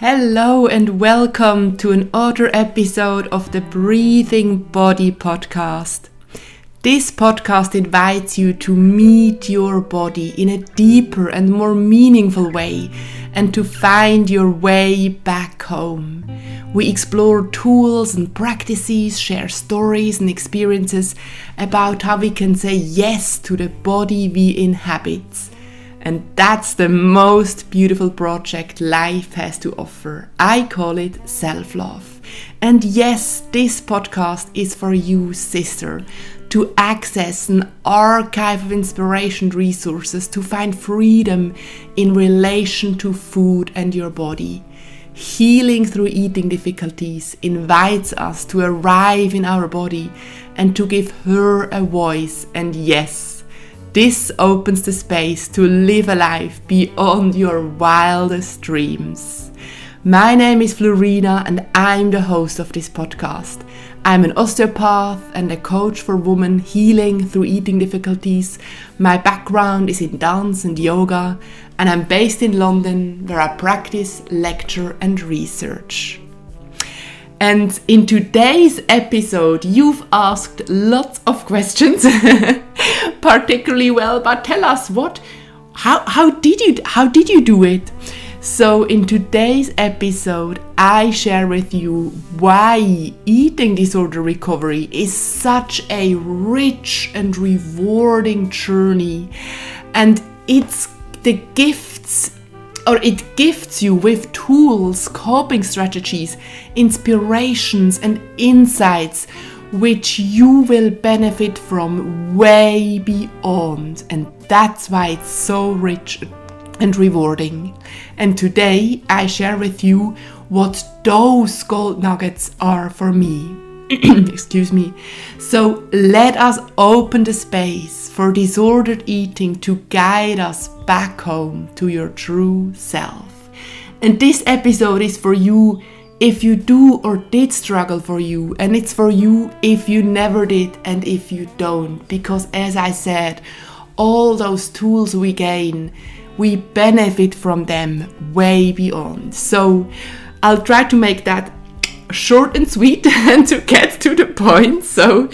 Hello and welcome to another episode of the Breathing Body podcast. This podcast invites you to meet your body in a deeper and more meaningful way and to find your way back home. We explore tools and practices, share stories and experiences about how we can say yes to the body we inhabit. And that's the most beautiful project life has to offer. I call it self-love. And yes, this podcast is for you, sister, to access an archive of inspiration resources to find freedom in relation to food and your body. Healing through eating difficulties invites us to arrive in our body and to give her a voice. And yes, this opens the space to live a life beyond your wildest dreams. My name is Florina and I'm the host of this podcast. I'm an osteopath and a coach for women healing through eating difficulties. My background is in dance and yoga, and I'm based in London where I practice, lecture and research. And in today's episode, you've asked lots of questions, particularly well, but tell us how did you do it? So in today's episode, I share with you why eating disorder recovery is such a rich and rewarding journey, and it gifts you with tools, coping strategies, inspirations and insights which you will benefit from way beyond. And that's why it's so rich and rewarding. And today I share with you what those gold nuggets are for me. Excuse me. So let us open the space for disordered eating to guide us back home to your true self. And this episode is for you if you do or did struggle for you, and it's for you if you never did and if you don't, because as I said, all those tools we gain, we benefit from them way beyond. So I'll try to make that short and sweet and to get to the point. So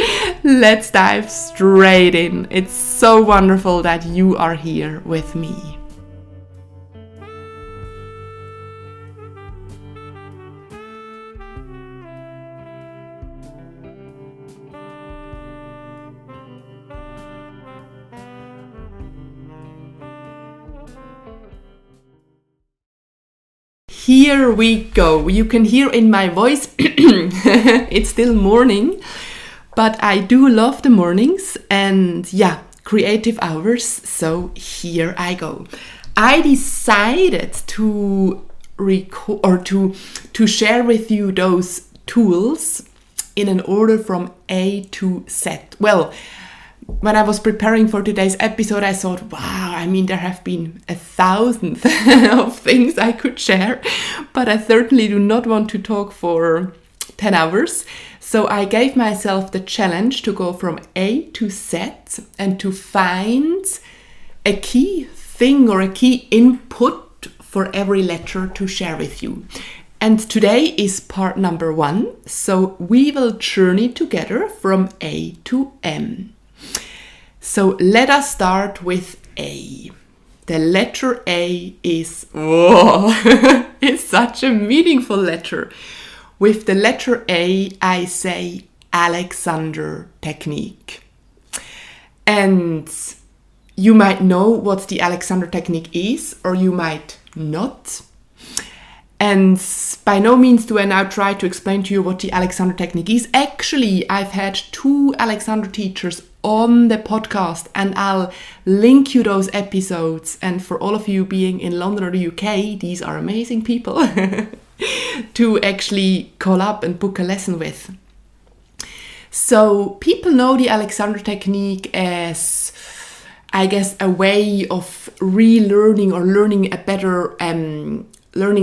let's dive straight in. It's so wonderful that you are here with me. Here we go. You can hear in my voice, it's still morning, but I do love the mornings and creative hours. So here I go. I decided to record or to share with you those tools in an order from A to Z. Well, when I was preparing for today's episode, I thought, wow, there have been 1,000 of things I could share, but I certainly do not want to talk for 10 hours. So I gave myself the challenge to go from A to Z and to find a key thing or a key input for every letter to share with you. And today is part number 1. So we will journey together from A to M. So let us start with A. The letter A is, it's such a meaningful letter. With the letter A, I say Alexander technique. And you might know what the Alexander technique is, or you might not. And by no means do I now try to explain to you what the Alexander technique is. Actually, I've had 2 Alexander teachers on the podcast, and I'll link you those episodes. And for all of you being in London or the UK, these are amazing people to actually call up and book a lesson with. So people know the Alexander technique as, I guess, a way of relearning or learning a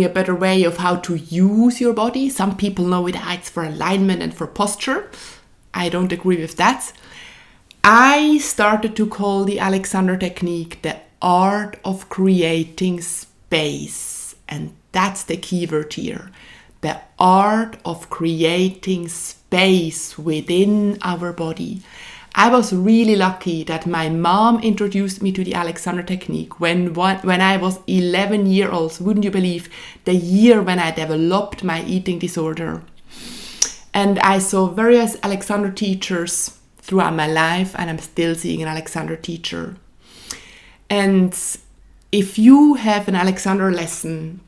better way of how to use your body. Some people know it's for alignment and for posture. I don't agree with that. I started to call the Alexander technique the art of creating space, and that's the keyword here. The art of creating space within our body. I was really lucky that my mom introduced me to the Alexander technique when I was 11 years old. Wouldn't you believe, the year when I developed my eating disorder. And I saw various Alexander teachers throughout my life, and I'm still seeing an Alexander teacher. And if you have an Alexander lesson,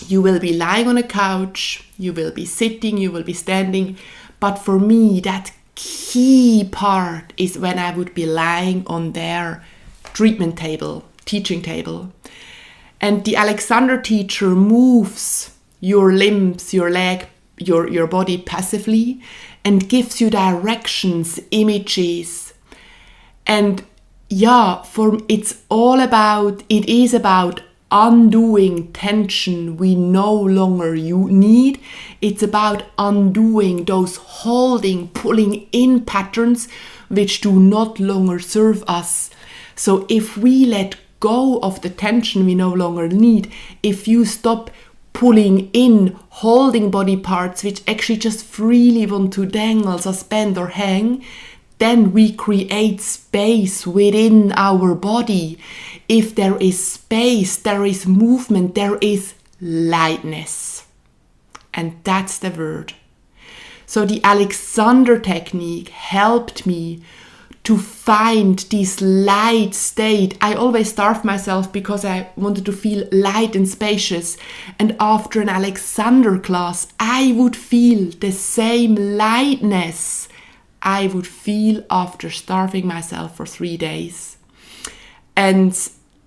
you will be lying on a couch, you will be sitting, you will be standing. But for me, that key part is when I would be lying on their treatment table, teaching table. And the Alexander teacher moves your limbs, your leg, your body passively and gives you directions, images. And yeah, it is about undoing tension we no longer need. It's about undoing those holding, pulling in patterns which do not longer serve us. So if we let go of the tension we no longer need, if you stop pulling in, holding body parts which actually just freely want to dangle, suspend or hang, then we create space within our body. If there is space, there is movement, there is lightness. And that's the word. So the Alexander technique helped me to find this light state. I always starved myself because I wanted to feel light and spacious. And after an Alexander class, I would feel the same lightness I would feel after starving myself for 3 days. And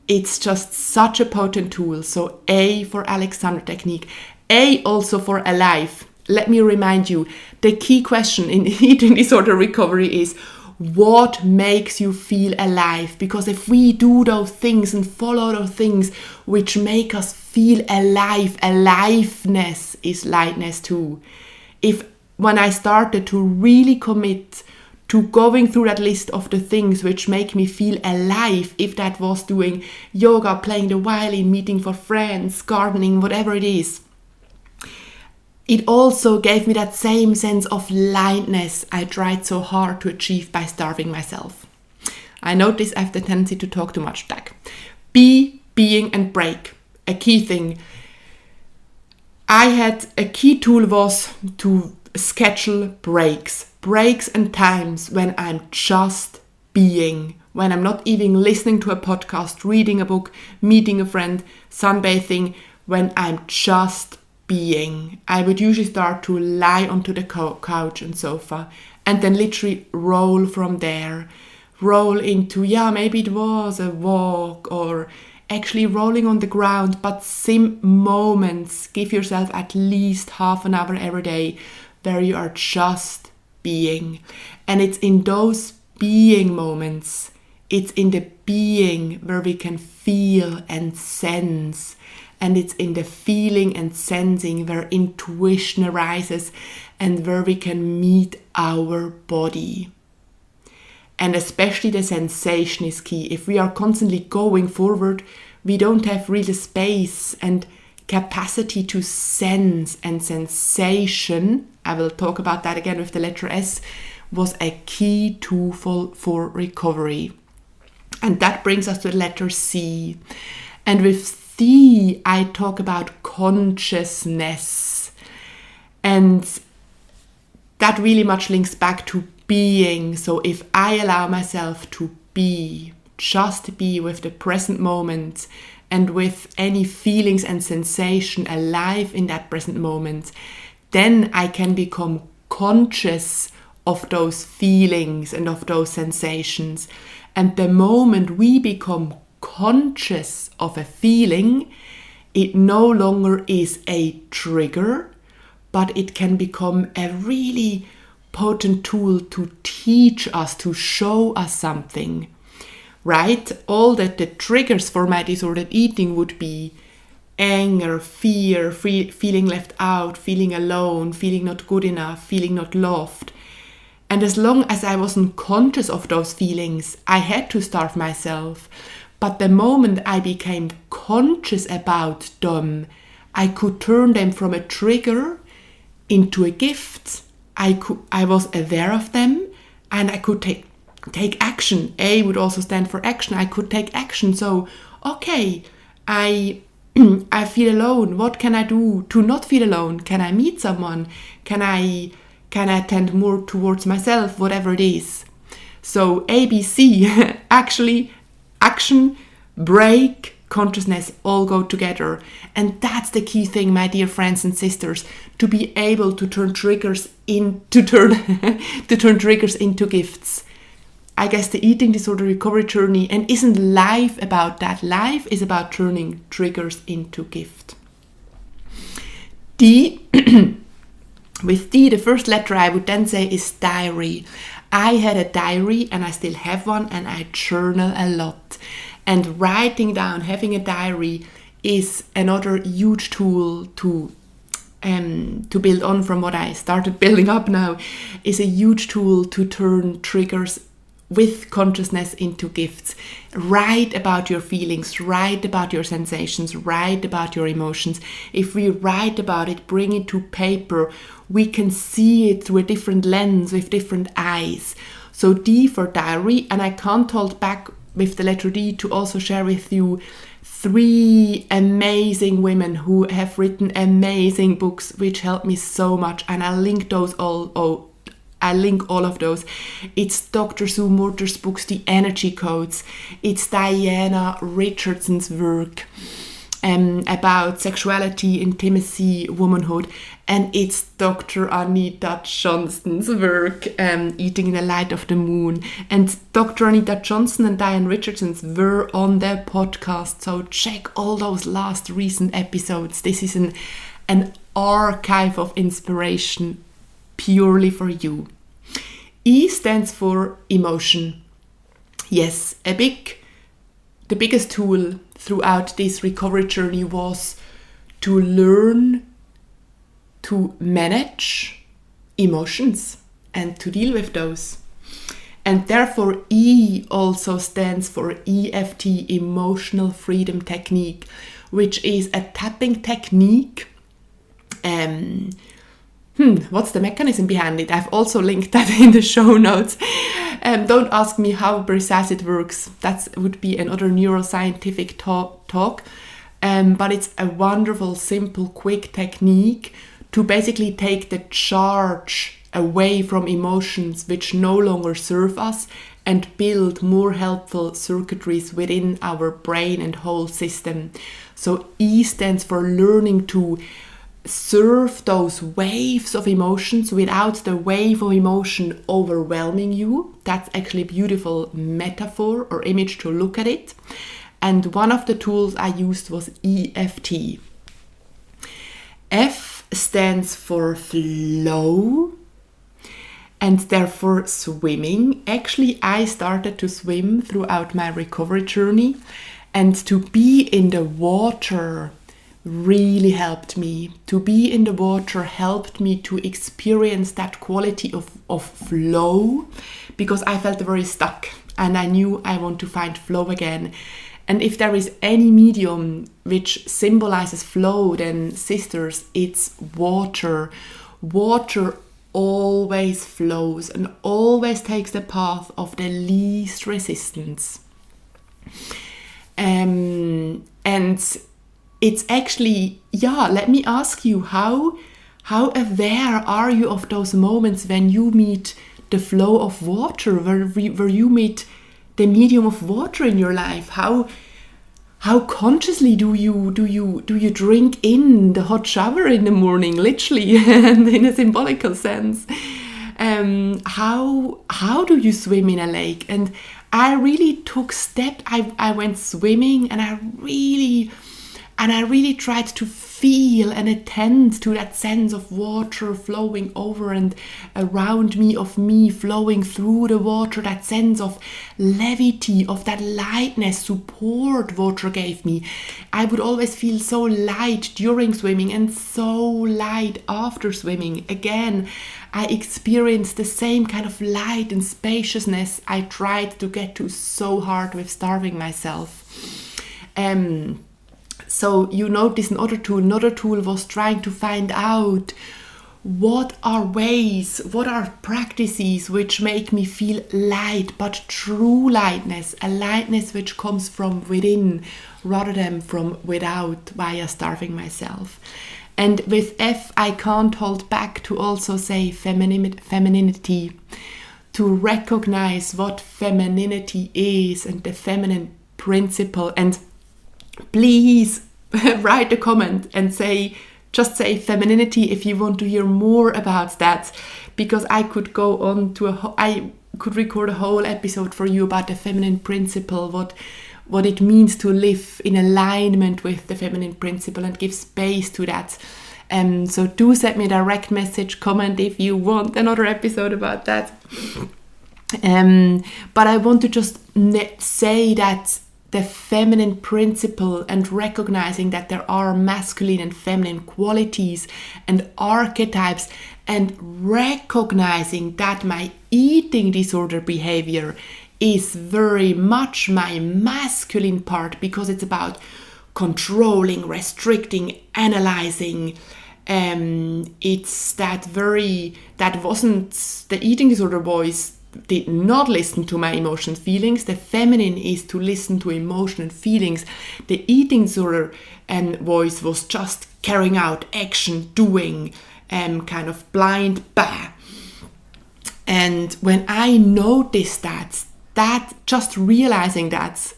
it's just such a potent tool. So A for Alexander technique, A also for alive. Let me remind you, the key question in eating disorder recovery is, what makes you feel alive? Because if we do those things and follow those things which make us feel alive, aliveness is lightness too. When I started to really commit to going through that list of the things which make me feel alive, if that was doing yoga, playing the violin, meeting for friends, gardening, whatever it is, it also gave me that same sense of lightness I tried so hard to achieve by starving myself. I notice I have the tendency to talk too much. Being and break. A key thing. A key tool was to schedule breaks and times when I'm just being, when I'm not even listening to a podcast, reading a book, meeting a friend, sunbathing, when I'm just being. I would usually start to lie onto the couch and sofa and then literally roll from there, roll into, maybe it was a walk or actually rolling on the ground, but moments, give yourself at least half an hour every day where you are just being. And it's in those being moments, it's in the being where we can feel and sense. And it's in the feeling and sensing where intuition arises and where we can meet our body. And especially the sensation is key. If we are constantly going forward, we don't have really space and capacity to sense, and sensation, I will talk about that again with the letter S, was a key tool for recovery. And that brings us to the letter C. And with C, I talk about consciousness. And that really much links back to being. So if I allow myself to be, just be with the present moment, and with any feelings and sensation alive in that present moment, then I can become conscious of those feelings and of those sensations. And the moment we become conscious of a feeling, it no longer is a trigger, but it can become a really potent tool to teach us, to show us something. Right? All that the triggers for my disordered eating would be anger, fear, feeling left out, feeling alone, feeling not good enough, feeling not loved. And as long as I wasn't conscious of those feelings, I had to starve myself. But the moment I became conscious about them, I could turn them from a trigger into a gift. I was aware of them, and I could take action. A would also stand for action. I could take action. So, okay, I feel alone. What can I do to not feel alone? Can I meet someone? Can I tend more towards myself? Whatever it is. So ABC, actually, action, break, consciousness all go together. And that's the key thing, my dear friends and sisters, to be able to turn triggers to turn triggers into gifts. I guess the eating disorder recovery journey, and isn't life about that? Life is about turning triggers into gift. D, with D, the first letter I would then say is diary. I had a diary, and I still have one, and I journal a lot. And writing down, having a diary, is another huge tool to build on from what I started building up now, is a huge tool to turn triggers with consciousness into gifts. Write about your feelings, write about your sensations, write about your emotions. If we write about it, bring it to paper, we can see it through a different lens, with different eyes. So D for diary, and I can't hold back with the letter D to also share with you 3 amazing women who have written amazing books which helped me so much, and I'll link those I link all of those. It's Dr. Sue Morter's books, The Energy Codes. It's Diana Richardson's work about sexuality, intimacy, womanhood. And it's Dr. Anita Johnston's work, Eating in the Light of the Moon. And Dr. Anita Johnston and Diana Richardson were on their podcast. So check all those last recent episodes. This is an archive of inspiration purely for you. E stands for emotion. Yes, the biggest tool throughout this recovery journey was to learn to manage emotions and to deal with those. And therefore E also stands for EFT, Emotional Freedom Technique, which is a tapping technique. What's the mechanism behind it? I've also linked that in the show notes. Don't ask me how precise it works. That would be another neuroscientific talk. But it's a wonderful, simple, quick technique to basically take the charge away from emotions which no longer serve us and build more helpful circuitries within our brain and whole system. So E stands for learning to surf those waves of emotions without the wave of emotion overwhelming you. That's actually a beautiful metaphor or image to look at it. And one of the tools I used was EFT. F stands for flow, and therefore swimming. Actually, I started to swim throughout my recovery journey, and to be in the water really helped me. To be in the water helped me to experience that quality of flow, because I felt very stuck and I knew I want to find flow again. And if there is any medium which symbolizes flow, then sisters, it's water. Water always flows and always takes the path of the least resistance. And it's actually, let me ask you, how aware are you of those moments when you meet the flow of water, where you meet the medium of water in your life? How consciously do you drink in the hot shower in the morning, literally, and in a symbolical sense? How do you swim in a lake? And I really took steps. I went swimming, and I really tried to feel and attend to that sense of water flowing over and around me, of me flowing through the water, that sense of levity, of that lightness, support water gave me. I would always feel so light during swimming and so light after swimming. Again, I experienced the same kind of light and spaciousness I tried to get to so hard with starving myself. So you notice another tool was trying to find out what are ways, what are practices which make me feel light, but true lightness, a lightness which comes from within rather than from without via starving myself. And with F, I can't hold back to also say femininity, to recognize what femininity is and the feminine principle. And please write a comment and just say femininity if you want to hear more about that, because I could go on to I could record a whole episode for you about the feminine principle, what it means to live in alignment with the feminine principle and give space to that. So do send me a direct message, comment if you want another episode about that. But I want to just say that the feminine principle and recognizing that there are masculine and feminine qualities and archetypes, and recognizing that my eating disorder behavior is very much my masculine part, because it's about controlling, restricting, analyzing. It's that wasn't the eating disorder voice did not listen to my emotions, feelings. The feminine is to listen to emotion and feelings. The eating disorder voice was just carrying out action, doing, kind of blind, bah. And when I noticed that just realizing that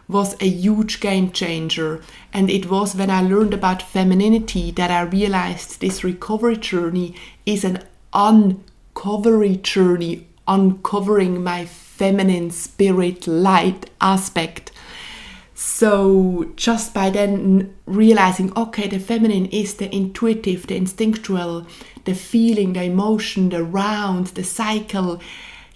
was a huge game changer. And it was when I learned about femininity that I realized this recovery journey is an uncovery journey, uncovering my feminine spirit light aspect. So just by then realizing, okay, the feminine is the intuitive, the instinctual, the feeling, the emotion, the round, the cycle,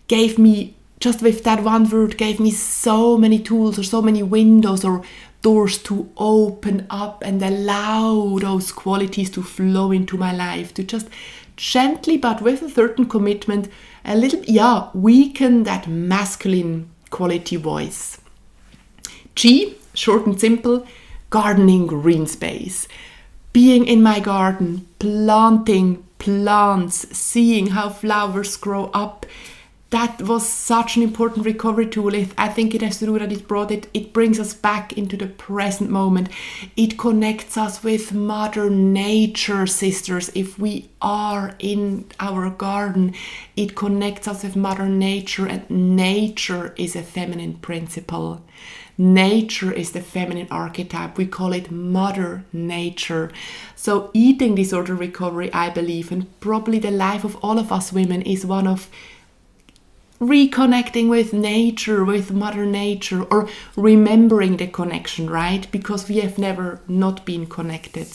gave me, just with that one word, gave me so many tools or so many windows or doors to open up and allow those qualities to flow into my life, to just gently but with a certain commitment a little, weaken that masculine quality voice. G, short and simple, gardening, green space. Being in my garden, planting plants, seeing how flowers grow up. That was such an important recovery tool. I think it has to do that it brings us back into the present moment. It connects us with Mother Nature, sisters. If we are in our garden, it connects us with Mother Nature, and nature is a feminine principle. Nature is the feminine archetype. We call it Mother Nature. So eating disorder recovery, I believe, and probably the life of all of us women, is one of reconnecting with nature, with Mother Nature, or remembering the connection, right? Because we have never not been connected.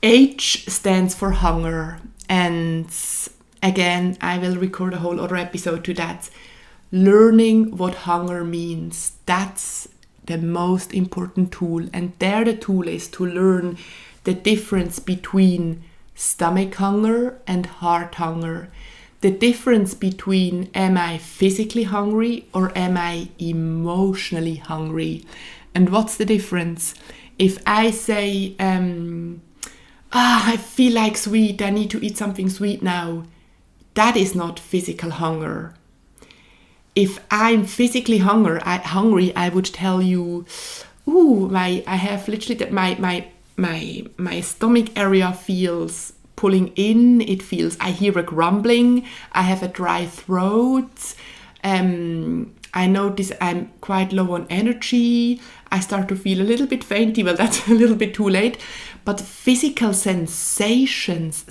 H stands for hunger. And again, I will record a whole other episode to that. Learning what hunger means. That's the most important tool. And there the tool is to learn the difference between stomach hunger and heart hunger. The difference between, am I physically hungry or am I emotionally hungry? And what's the difference? If I say, I feel like sweet, I need to eat something sweet now, that is not physical hunger. If I'm physically hungry, I would tell you, I have literally my stomach area feels pulling in, I hear a grumbling, I have a dry throat, I notice I'm quite low on energy, I start to feel a little bit fainty. Well, that's a little bit too late. But physical sensations,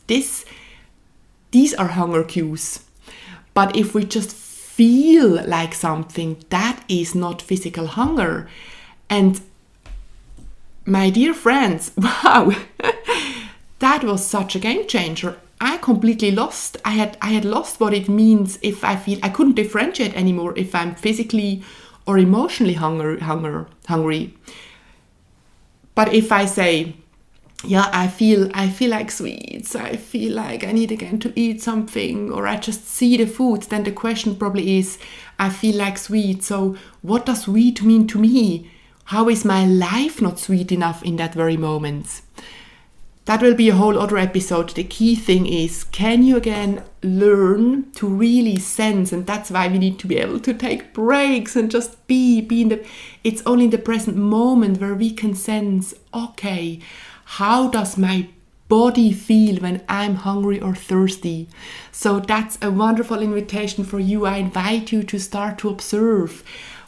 these are hunger cues. But if we just feel like something, that is not physical hunger. And my dear friends, wow, that was such a game changer. I completely lost. I had lost what it means if I feel I couldn't differentiate anymore if I'm physically or emotionally hungry. But if I say, I feel like sweets, I feel like I need again to eat something, or I just see the foods, then the question probably is, I feel like sweet, so what does sweet mean to me? How is my life not sweet enough in that very moment? That will be a whole other episode. The key thing is, can you again learn to really sense, and that's why we need to be able to take breaks and just be in the, it's only in the present moment where we can sense, okay, how does my body feel when I'm hungry or thirsty? So that's a wonderful invitation for you. I invite you to start to observe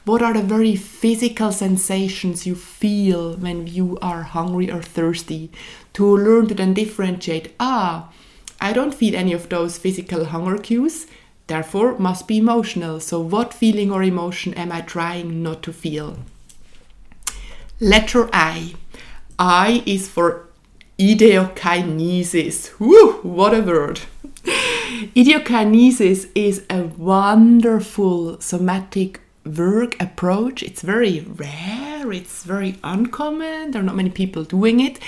what are the very physical sensations you feel when you are hungry or thirsty, to learn to then differentiate, I don't feel any of those physical hunger cues, therefore must be emotional. So what feeling or emotion am I trying not to feel? Letter I. I is for Ideokinesis. Woo, what a word. Ideokinesis is a wonderful somatic work approach. It's very rare, it's very uncommon, there are not many people doing it.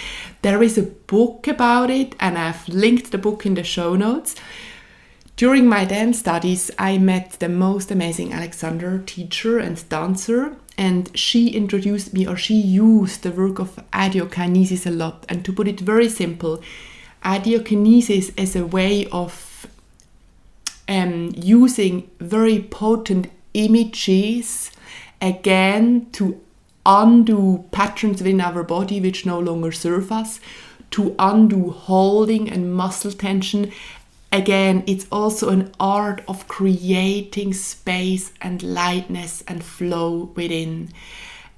There is a book about it, and I've linked the book in the show notes. During my dance studies, I met the most amazing Alexander teacher and dancer, and she introduced me, or she used the work of Ideokinesis a lot. And to put it very simple, Ideokinesis is a way of using very potent images again to undo patterns within our body which no longer serve us, to undo holding and muscle tension. Again, it's also an art of creating space and lightness and flow within.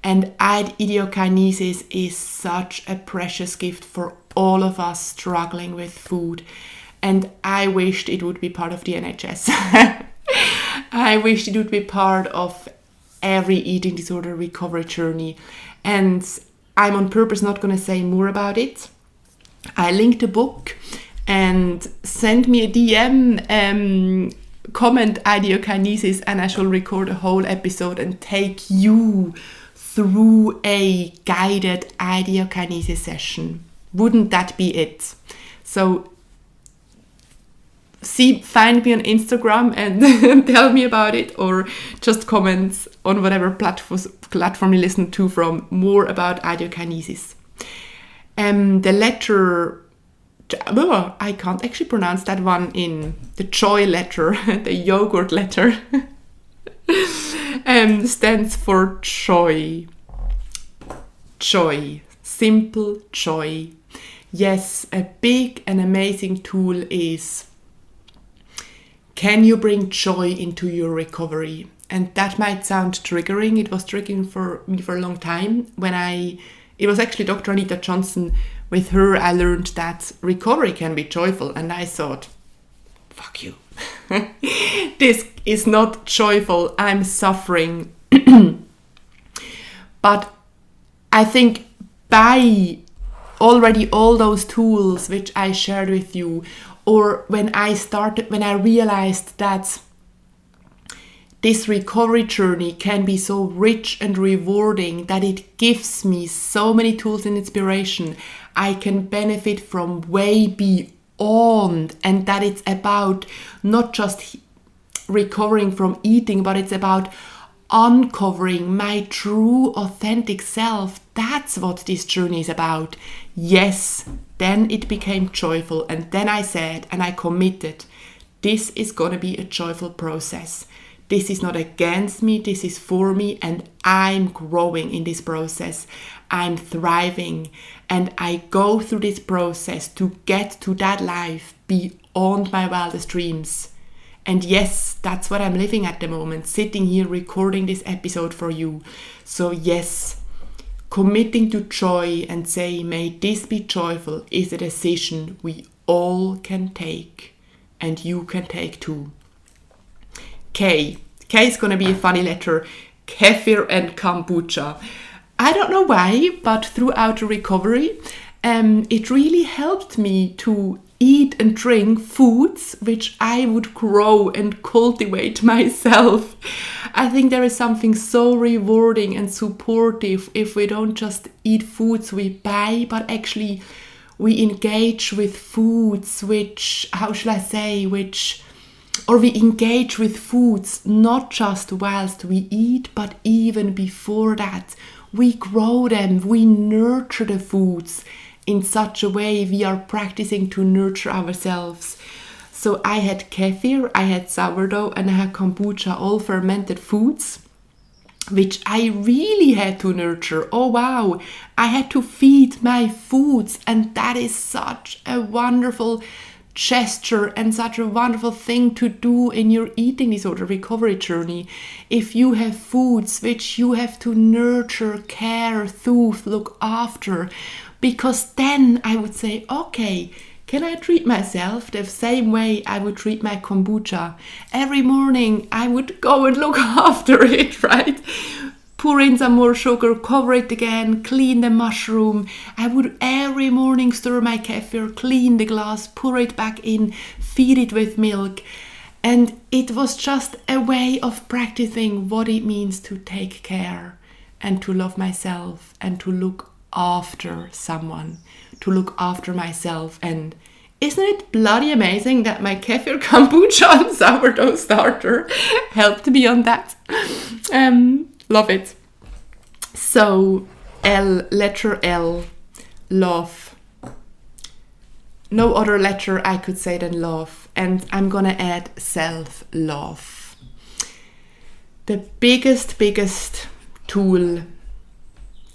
And Ideokinesis is such a precious gift for all of us struggling with food. And I wished it would be part of the NHS. I wish it would be part of every eating disorder recovery journey. And I'm on purpose not going to say more about it. I linked the book, and send me a DM, comment Ideokinesis, and I shall record a whole episode and take you through a guided Ideokinesis session. Wouldn't that be it? So find me on Instagram and tell me about it, or just comment on whatever platform you listen to from more about Ideokinesis. The letter, I can't actually pronounce that one, in the joy letter, the yogurt letter, stands for joy. Joy, simple joy. Yes, a big and amazing tool is, can you bring joy into your recovery? And that might sound triggering. It was triggering for me for a long time. It was actually Dr. Anita Johnston. With her, I learned that recovery can be joyful. And I thought, fuck you. This is not joyful. I'm suffering. But I think by already all those tools which I shared with you, or when I realized that this recovery journey can be so rich and rewarding, that it gives me so many tools and inspiration I can benefit from way beyond, and that it's about not just recovering from eating, but it's about uncovering my true authentic self. That's what this journey is about. Yes, then it became joyful, and then I said, and I committed, this is going to be a joyful process. This is not against me, this is for me, and I'm growing in this process. I'm thriving, and I go through this process to get to that life beyond my wildest dreams. And yes, that's what I'm living at the moment, sitting here recording this episode for you. So yes, committing to joy and say, may this be joyful, is a decision we all can take, and you can take too. K is going to be a funny letter. Kefir and kombucha. I don't know why, but throughout the recovery, it really helped me to eat and drink foods which I would grow and cultivate myself. I think there is something so rewarding and supportive if we don't just eat foods we buy, but actually We engage with foods we engage with foods not just whilst we eat, but even before that. We grow them, we nurture the foods in such a way. We are practicing to nurture ourselves. So I had kefir, I had sourdough, and I had kombucha, all fermented foods, which I really had to nurture. Oh wow, I had to feed my foods, and that is such a wonderful gesture and such a wonderful thing to do in your eating disorder recovery journey. If you have foods which you have to nurture, care, soothe, look after, because then I would say, okay, can I treat myself the same way I would treat my kombucha? Every morning I would go and look after it, right? Pour in some more sugar, cover it again, clean the mushroom. I would every morning stir my kefir, clean the glass, pour it back in, feed it with milk. And it was just a way of practicing what it means to take care and to love myself and to look after someone, to look after myself. And isn't it bloody amazing that my kefir, kombucha and sourdough starter helped me on that? Love it. So, letter L, love. No other letter I could say than love. And I'm gonna add self-love. The biggest tool,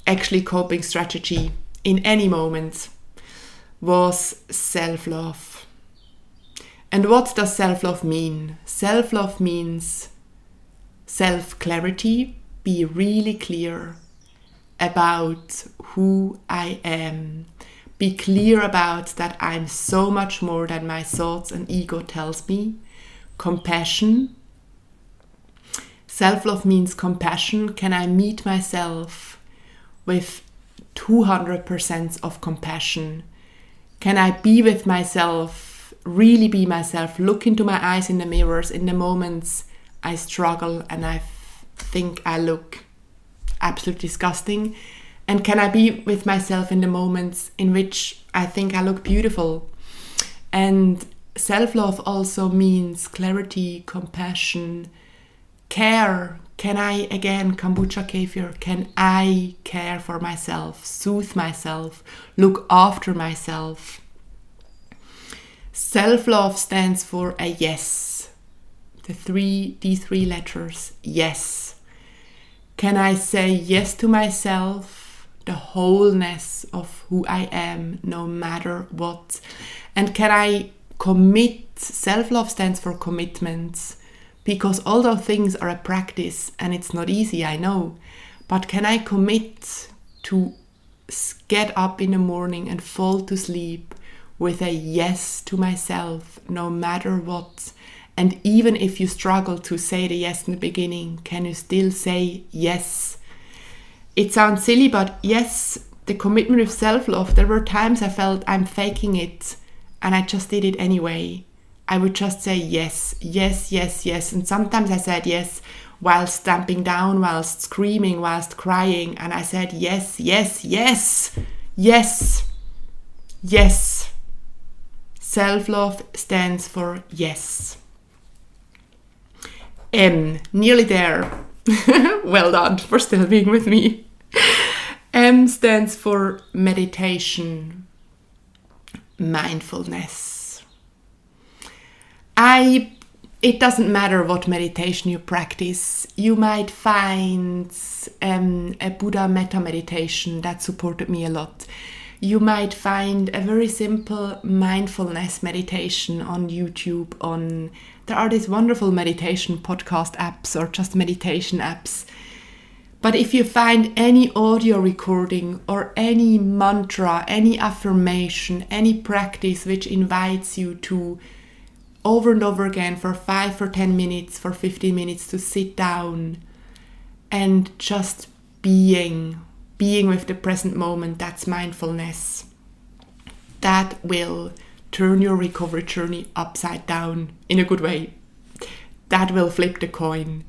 actually coping strategy in any moment, was self-love. And what does self-love mean? Self-love means self-clarity, be really clear about who I am. Be clear about that I'm so much more than my thoughts and ego tells me. Compassion. Self-love means compassion. Can I meet myself with 200% of compassion? Can I be with myself, really be myself, look into my eyes in the mirrors in the moments I struggle and I think I look absolutely disgusting? And can I be with myself in the moments in which I think I look beautiful? And self-love also means clarity, compassion, care. Can I, again, kombucha kefir, can I care for myself, soothe myself, look after myself? Self-love stands for a yes. These three letters, yes. Can I say yes to myself, the wholeness of who I am, no matter what? And can I commit? Self-love stands for commitment. Because although things are a practice and it's not easy, I know, but can I commit to get up in the morning and fall to sleep with a yes to myself, no matter what? And even if you struggle to say the yes in the beginning, can you still say yes? It sounds silly, but yes, the commitment with self-love, there were times I felt I'm faking it and I just did it anyway. I would just say yes, yes, yes, yes. And sometimes I said yes whilst stamping down, whilst screaming, whilst crying. And I said yes, yes, yes, yes, yes. Self-love stands for yes. M, nearly there. Well done for still being with me. M stands for meditation, mindfulness. It doesn't matter what meditation you practice. You might find a Buddha metta meditation that supported me a lot. You might find a very simple mindfulness meditation on YouTube. There are these wonderful meditation podcast apps or just meditation apps. But if you find any audio recording or any mantra, any affirmation, any practice which invites you to over and over again for 5 or 10 minutes, for 15 minutes to sit down and just being with the present moment, that's mindfulness. That will turn your recovery journey upside down in a good way. That will flip the coin.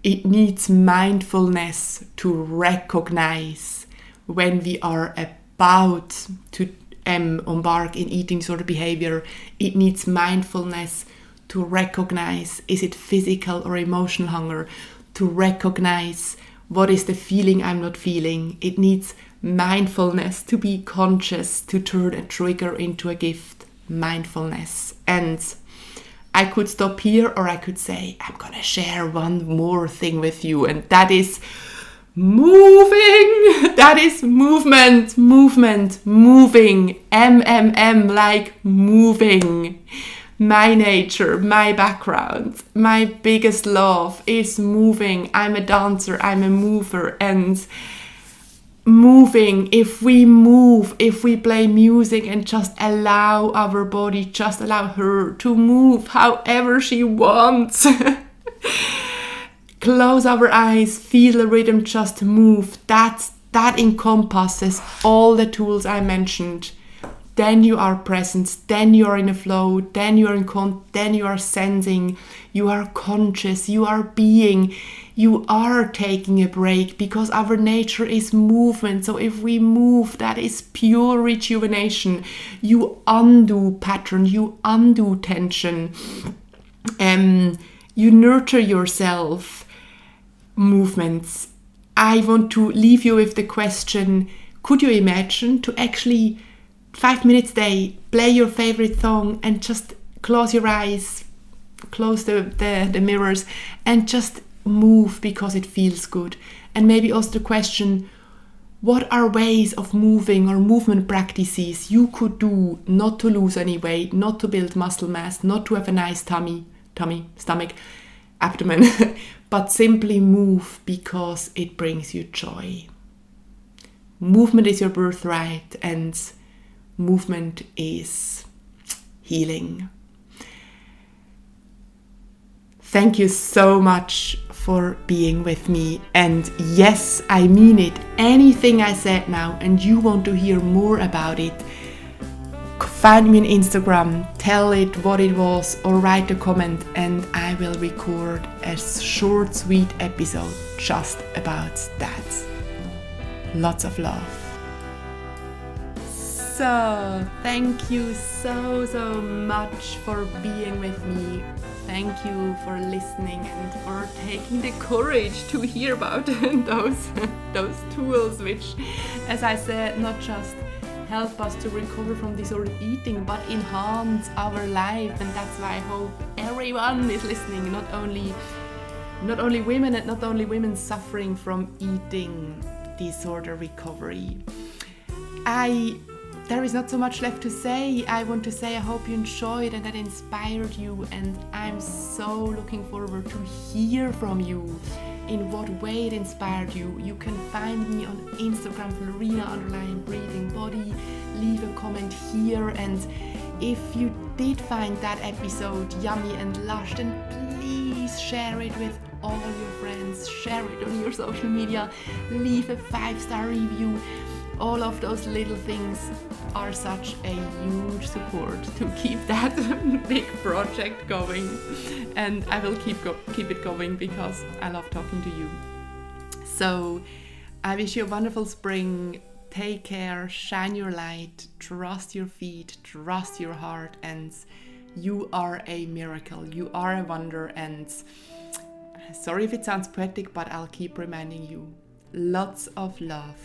It needs mindfulness to recognize when we are about to embark in eating disorder behavior, it needs mindfulness to recognize, is it physical or emotional hunger, to recognize what is the feeling I'm not feeling. It needs mindfulness to be conscious, to turn a trigger into a gift. Mindfulness. And I could stop here, or I could say, I'm gonna share one more thing with you, and that is moving. That is movement, moving. Like moving. My nature, my background, my biggest love is moving. I'm a dancer, I'm a mover, and moving, if we play music and just allow our body, just allow her to move however she wants. Close our eyes, feel the rhythm, just move. That encompasses all the tools I mentioned. Then you are present, then you are in a flow, then you are then you are sensing, you are conscious, you are being, you are taking a break, because our nature is movement. So if we move, that is pure rejuvenation. You undo pattern, you undo tension, you nurture yourself. Movements. I want to leave you with the question, could you imagine to actually 5 minutes a day, play your favorite song and just close your eyes, close the mirrors and just move because it feels good. And maybe also the question, what are ways of moving or movement practices you could do not to lose any weight, not to build muscle mass, not to have a nice stomach, abdomen, but simply move because it brings you joy. Movement is your birthright, and movement is healing. Thank you so much for being with me. And yes, I mean it. Anything I said now and you want to hear more about it, find me on Instagram, tell it what it was, or write a comment, and I will record a short, sweet episode just about that. Lots of love. So, thank you so much for being with me. Thank you for listening and for taking the courage to hear about those tools, which, as I said, not just help us to recover from disordered eating, but enhance our life. And that's why I hope everyone is listening, not only women, and not only women suffering from eating disorder recovery. There is not so much left to say. I want to say I hope you enjoyed and that inspired you, and I'm so looking forward to hear from you in what way it inspired you. You can find me on Instagram, Florina_breathing_body. Leave a comment here, and if you did find that episode yummy and lush, then please share it with all your friends, share it on your social media, leave a 5-star review. All of those little things are such a huge support to keep that big project going. And I will keep it going because I love talking to you. So I wish you a wonderful spring. Take care, shine your light, trust your feet, trust your heart, and you are a miracle. You are a wonder. And sorry if it sounds poetic, but I'll keep reminding you. Lots of love.